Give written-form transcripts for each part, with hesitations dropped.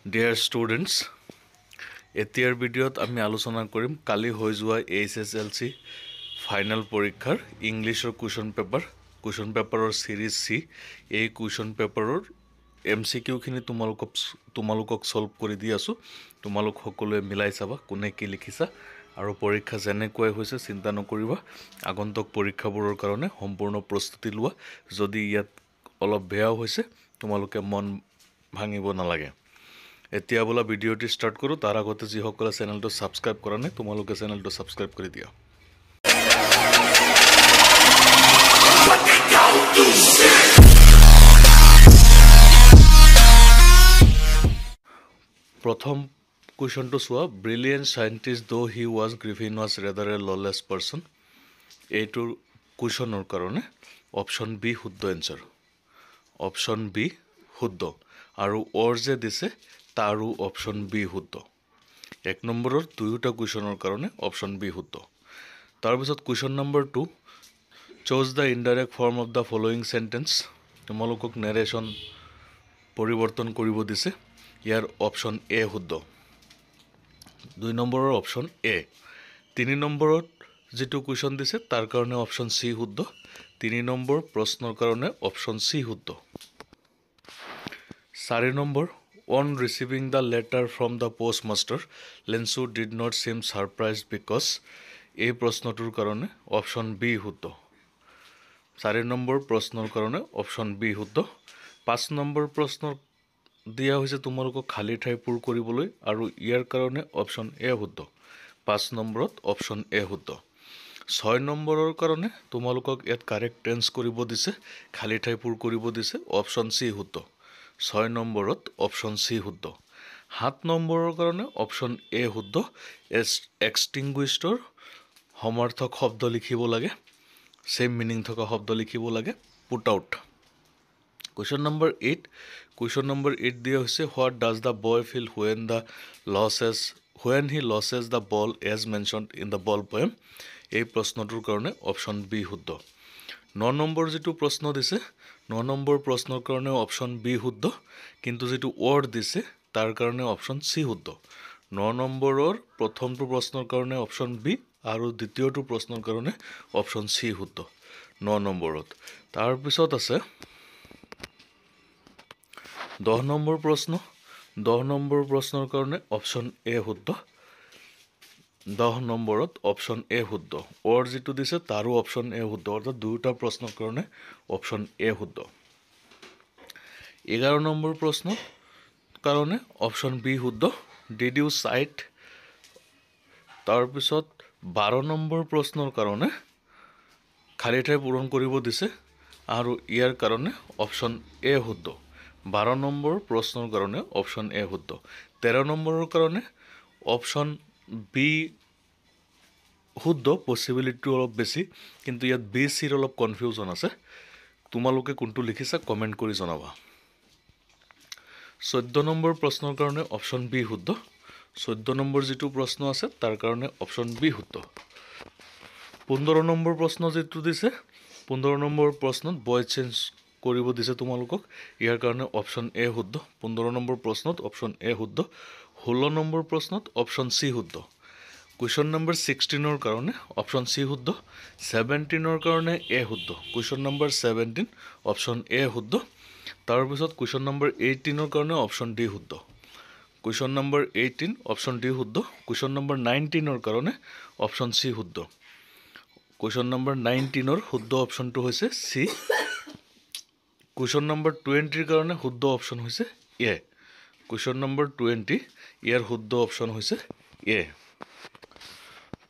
Dear students, এতিয়াৰ ভিডিঅ'ত আমি আলোচনা কৰিম কালি হৈ যোৱা HSLC ফাইনেল পৰীক্ষাৰ ইংলিছৰ কুৱেশ্যন পেপাৰৰ সিৰিজ সি এই কুৱেশ্যন পেপাৰৰ MCQ খিনি তোমালোকক সলভ কৰি দি আছো তোমালোক সকলোৱে মিলাই চাবা কোনে কি লিখিছা আৰু পৰীক্ষা যেনেকৈ হৈছে চিন্তা নকৰিবা আগন্তুক পৰীক্ষাবোৰৰ কাৰণে সম্পূৰ্ণ প্ৰস্তুতি লোৱা যদি ইয়াত অলপ বেয়া হৈছে তোমালোকে মন ভাঙিব নালাগে এতিয়া বলা ভিডিওটি স্টার্ট করো তার আগতে যি সকলে চ্যানেলটো সাবস্ক্রাইব কৰা নাই তোমালোকে চ্যানেলটো সাবস্ক্ৰাইব কৰি দিয়া প্ৰথম কোৱেশ্যনটো চোৱা ব্ৰিলিয়েন্ট সায়েন্টিস্ট দো হি ওয়াজ গ্ৰিফিন ওয়াজ ৰেদাৰ এ ললেছ পাৰসন এইটো কোৱেশ্যনৰ কাৰণে অপশন বি শুদ্ধ এনসাৰ অপশন বি শুদ্ধ আৰু অৰ যে দিছে তাৰো অপশন বি শুদ্ধ এক নম্বৰৰ দুইটা কোৱেশ্যনৰ কাৰণে অপশন বি শুদ্ধ তাৰ পিছত question number 2 choose da indirect form of the following sentence তোমালোকক নাৰেশন পৰিৱৰ্তন কৰিব দিছে ইয়াৰ অপশন এ শুদ্ধ দুই নম্বৰৰ অপশন এ তিনি নম্বৰত যেটো কোৱেশ্যন দিছে তাৰ কাৰণে অপশন সি শুদ্ধ তিনি নম্বৰ প্ৰশ্নৰ কাৰণে অপশন সি শুদ্ধ 4 number On receiving the letter from the postmaster, Lensu did not seem surprised because এই প্ৰশ্নটোৰ কাৰণে অপশন বি শুদ্ধ 4 নম্বৰ প্ৰশ্নৰ কাৰণে অপশন বি শুদ্ধ 5 নম্বৰ প্ৰশ্ন দিয়া হৈছে তোমালোকক খালি ঠাই পূৰ কৰিবলৈ আৰু ইয়াৰ কাৰণে অপশন এ শুদ্ধ 5 নম্বৰত অপশন এ শুদ্ধ 6 নম্বৰৰ কাৰণে তোমালোকক এট কাৰেক্ট টেন্স কৰিব দিছে খালি ঠাই পূৰ কৰিব দিছে অপশন সি শুদ্ধ 6 নম্বৰত অপশন সি শুদ্ধ 7 নম্বৰৰ কাৰণে অপশন এ শুদ্ধ এক্সটিংগুইশ্ডৰ সমাৰ্থক শব্দ লিখিব লাগে সেম মিনিং থকা শব্দ লিখিব লাগে পুট আউট কোৱেশ্যন নম্বৰ 8 দিয়া হৈছে what does the boy feel when he loses the ball as mentioned in the ball poem এই প্ৰশ্নটোৰ কাৰণে অপশন বি শুদ্ধ 9 নম্বৰ যেটো প্ৰশ্ন দিছে 9 নম্বৰ প্ৰশ্নৰ কাৰণে অপশন বি শুদ্ধ কিন্তু যেটো ওয়াৰ্ড দিছে তাৰ কাৰণে অপশন সি শুদ্ধ 9 নম্বৰৰ প্ৰথমটো প্ৰশ্নৰ কাৰণে অপশন বি আৰু দ্বিতীয়টো প্ৰশ্নৰ কাৰণে অপশন সি শুদ্ধ 9 নম্বৰত তাৰ পিছত আছে 10 নম্বৰ প্ৰশ্নৰ কাৰণে অপশন এ শুদ্ধ 10 নম্বৰত অপশন এ শুদ্ধ ওৰ যেটো দিছে তাৰো অপশন এ শুদ্ধ অৰ্থাৎ দুটা প্ৰশ্নৰ কাৰণে অপশন এ শুদ্ধ 11 নম্বৰ প্ৰশ্ন কাৰণে অপশন বি শুদ্ধ ডিড ইউ সাইট তাৰ পিছত 12 নম্বৰ প্ৰশ্নৰ কাৰণে খালি ঠাই পূৰণ কৰিব দিছে আৰু ইয়াৰ কাৰণে অপশন এ শুদ্ধ 12 নম্বৰ প্ৰশ্নৰ কাৰণে অপশন এ শুদ্ধ 13 নম্বৰৰ কাৰণে অপশন বি শুদ্ধ পসিবিলিটি অলপ বেছি কিন্তু ইয়াত বি সিৰ অলপ কনফিউজন আছে তোমালোকে কোনটো লিখিছা কমেন্ট কৰি জনাবা 14 নম্বৰ প্ৰশ্নৰ কাৰণে অপশন বি শুদ্ধ 14 নম্বৰ যেটো প্ৰশ্ন আছে তাৰ কাৰণে অপশন বি শুদ্ধ 15 নম্বৰ প্ৰশ্ন যেটো দিছে 15 নম্বৰ প্ৰশ্নত বয় চেঞ্জ কৰিব দিছে তোমালোকক ইয়াৰ কাৰণে অপশন এ শুদ্ধ 15 নম্বৰ প্ৰশ্নত অপশন এ শুদ্ধ 16 নম্বৰ প্ৰশ্নত অপশন সি শুদ্ধ কোৱেশ্যন নম্বৰ 16 ৰ কাৰণে অপশন সি শুদ্ধ 17 ৰ কাৰণে এ শুদ্ধ কোৱেশ্যন নম্বৰ 17 অপশন এ শুদ্ধ তাৰ পিছত কোৱেশ্যন নম্বৰ 18 ৰ কাৰণে অপশন ডি শুদ্ধ কোৱেশ্যন নম্বৰ 18 অপশন ডি শুদ্ধ কোৱেশ্যন নম্বৰ 19 ৰ কাৰণে অপশন সি শুদ্ধ কোৱেশ্যন নম্বৰ 19 ৰ শুদ্ধ অপশনটো হৈছে সি কোৱেশ্যন নম্বৰ 20 ৰ কাৰণে শুদ্ধ অপশন হৈছে এ কোৱেশ্যন নম্বৰ 20 ইয়াৰ শুদ্ধ অপশন হৈছে এ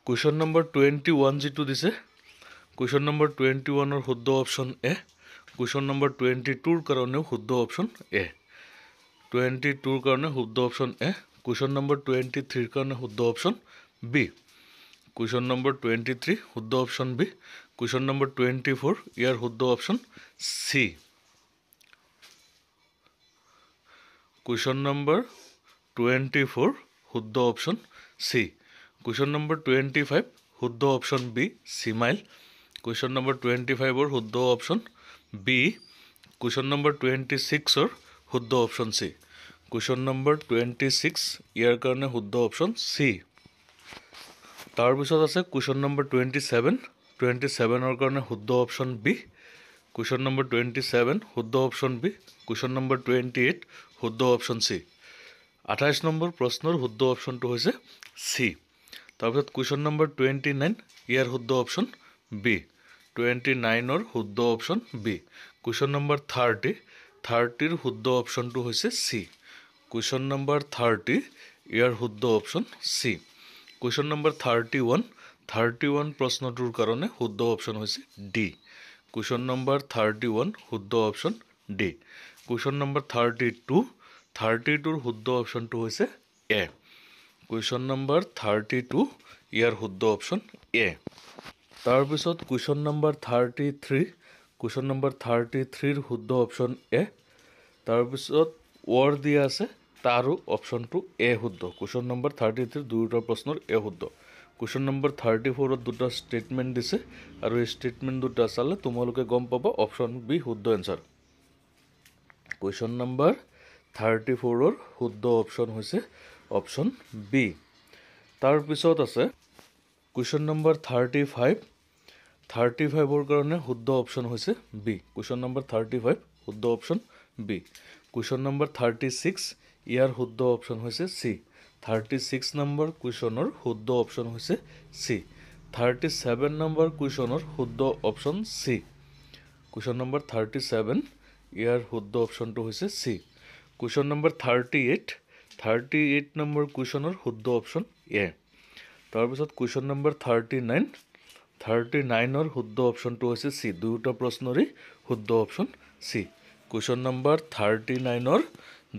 কোৱেশ্যন নম্বৰ 21 যেটো দিছে কোৱেশ্যন নম্বৰ 21 ৰ শুদ্ধ অপশন এ কোৱেশ্যন নম্বৰ 22 ৰ কাৰণে শুদ্ধ অপশন এ 22 ৰ কাৰণে শুদ্ধ অপশন এ কোৱেশ্যন নম্বৰ 23 ৰ কাৰণে শুদ্ধ অপশন বি কোৱেশ্যন নম্বৰ 23 শুদ্ধ অপশন বি কোৱেশ্যন নম্বৰ 24 ইয়াৰ শুদ্ধ অপশন সি কোৱেশ্যন নম্বৰ 24 শুদ্ধ অপশন সি কোৱেশ্যন নম্বৰ 25 শুদ্ধ অপশন বি সিমাইল কোৱেশ্যন নম্বৰ 25 ৰ শুদ্ধ অপশন বি কোৱেশ্যন নম্বৰ 26 ৰ শুদ্ধ অপশন সি কুৱেশ্যন নম্বৰ 26 ইয়াৰ কাৰণে শুদ্ধ অপশ্যন চি তাৰপিছত আছে কুৱেশ্যন নম্বৰ 27ৰ কাৰণে শুদ্ধ অপশ্যন বি কুৱেশ্যন নম্বৰ 27 শুদ্ধ অপশ্যন বি কুৱেশ্যন নম্বৰ 28 শুদ্ধ অপশ্যন চি 28 নম্বৰ প্ৰশ্নৰ শুদ্ধ অপশ্যনটো হৈছে চি তাৰপিছত কুৱেশ্যন নম্বৰ 29 ইয়াৰ শুদ্ধ অপশ্যন বি 29ৰ শুদ্ধ অপশ্যন বি কুৱেশ্যন নম্বৰ 30ৰ শুদ্ধ অপশ্যনটো হৈছে চি কুৱেশ্যন নম্বৰ 30 ইয়াৰ শুদ্ধ অপশ্যন চি কুৱেশ্যন নম্বৰ 31 প্ৰশ্নটোৰ কাৰণে শুদ্ধ অপশ্যন হৈছে ডি কুৱেশ্যন নম্বৰ 31 শুদ্ধ অপশ্যন ডি কুৱেশ্যন নম্বৰ 32ৰ শুদ্ধ অপশ্যনটো হৈছে এ কুৱেশ্যন নম্বৰ 32 ইয়াৰ শুদ্ধ অপশ্যন এ তাৰপিছত কুৱেশ্যন নম্বৰ 33ৰ শুদ্ধ অপশ্যন এ তাৰপিছত ৱৰ্ড দিয়া আছে তাৰো অপশ্যনটো এ শুদ্ধ কুৱেশ্যন নম্বৰ 33 দুয়োটা প্ৰশ্নৰ এ শুদ্ধ কুৱেশ্যন নম্বৰ 34ত দুটা ষ্টেটমেণ্ট দিছে আৰু এই ষ্টেটমেণ্ট দুটা চালে তোমালোকে গম পাবা অপশ্যন বি শুদ্ধ এনচাৰ কুৱেশ্যন নম্বৰ 34ৰ শুদ্ধ অপশ্যন হৈছে অপশ্যন বি তাৰপিছত আছে কুৱেশ্যন নম্বৰ 35ৰ কাৰণে শুদ্ধ অপশ্যন হৈছে বি কুৱেশ্যন নম্বৰ 35 শুদ্ধ অপশ্যন বি কুৱেশ্যন নম্বৰ 36 ইয়াৰ শুদ্ধ অপশ্যন হৈছে চি 36 নম্বৰ কুৱেশ্যনৰ শুদ্ধ অপশ্যন হৈছে চি 37 নম্বৰ কুৱেশ্যনৰ শুদ্ধ অপশ্যন চি কুৱেশ্যন নম্বৰ 37 ইয়াৰ শুদ্ধ অপশ্যনটো হৈছে চি কুৱেশ্যন নম্বৰ 38 নম্বৰ কুৱেশ্যনৰ শুদ্ধ অপশ্যন এ তাৰপিছত কুৱেশ্যন নম্বৰ 39ৰ শুদ্ধ অপশ্যনটো হৈছে চি দুয়োটা প্ৰশ্নৰেই শুদ্ধ অপশ্যন চি কুৱেশ্যন নম্বৰ 39ৰ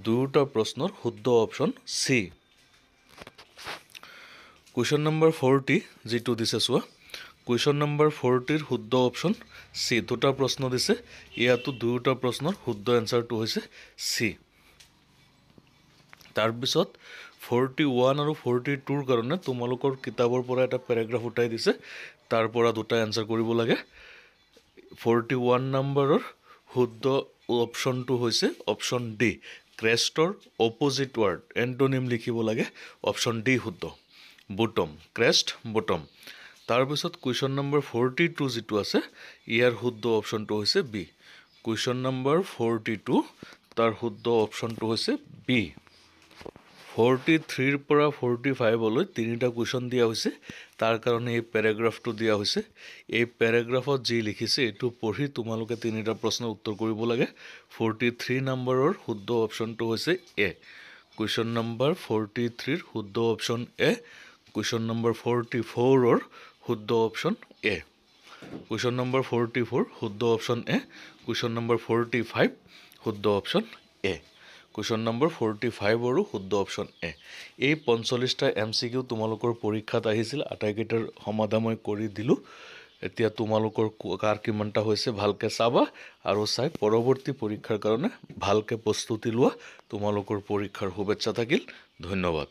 দুয়োটা প্ৰশ্নৰ শুদ্ধ অপশ্যন চি কুৱেশ্যন নম্বৰ 40 যিটো দিছে চোৱা কুৱেশ্যন নম্বৰ 40ৰ শুদ্ধ অপশ্যন চি দুটা প্ৰশ্ন দিছে ইয়াতো দুয়োটা প্ৰশ্নৰ শুদ্ধ এনচাৰটো হৈছে চি তাৰপিছত 41 আৰু 42ৰ কাৰণে তোমালোকৰ কিতাপৰ পৰা এটা পেৰাগ্ৰাফ উঠাই দিছে তাৰ পৰা দুটা এনচাৰ কৰিব লাগে 41 নম্বৰৰ শুদ্ধ অপশ্যনটো হৈছে অপশ্যন ডি ক্ৰেষ্টৰ অপজিট ৱৰ্ড এণ্টনিম লিখিব লাগে অপশ্যন ডি শুদ্ধ বটম ক্ৰেষ্ট বটম তাৰপিছত কুৱেশ্যন নম্বৰ 42 যিটো আছে ইয়াৰ শুদ্ধ অপশ্যনটো হৈছে বি কুৱেশ্যন নম্বৰ 42 তাৰ শুদ্ধ অপশ্যনটো হৈছে বি 43ৰ পৰা 45লৈ তিনিটা কুৱেশ্যন দিয়া হৈছে তাৰ কাৰণে এই পেৰাগ্ৰাফটো দিয়া হৈছে এই পেৰাগ্ৰাফত যি লিখিছে এইটো পঢ়ি তোমালোকে তিনিটা প্ৰশ্নৰ উত্তৰ কৰিব লাগে 43 নম্বৰৰ শুদ্ধ অপশ্যনটো হৈছে এ কুৱেশ্যন নম্বৰ 43ৰ শুদ্ধ অপশ্যন এ কুৱেশ্যন নম্বৰ 44ৰ শুদ্ধ অপশ্যন এ কুৱেশ্যন নম্বৰ 44 শুদ্ধ অপশ্যন এ কুৱেশ্যন নম্বৰ 45 শুদ্ধ অপশ্যন এ কুৱেশ্যন নম্বৰ 45ৰো শুদ্ধ অপশ্যন এ এই 45টা MCQ তোমালোকৰ পৰীক্ষাত আহিছিল আটাইকেইটাৰ সমাধান মই কৰি দিলোঁ এতিয়া তোমালোকৰ কাৰ কিমানটা হৈছে ভালকৈ চাবা আৰু চাই পৰৱৰ্তী পৰীক্ষাৰ কাৰণে ভালকৈ প্ৰস্তুতি লোৱা তোমালোকৰ পৰীক্ষাৰ শুভেচ্ছা থাকিল ধন্যবাদ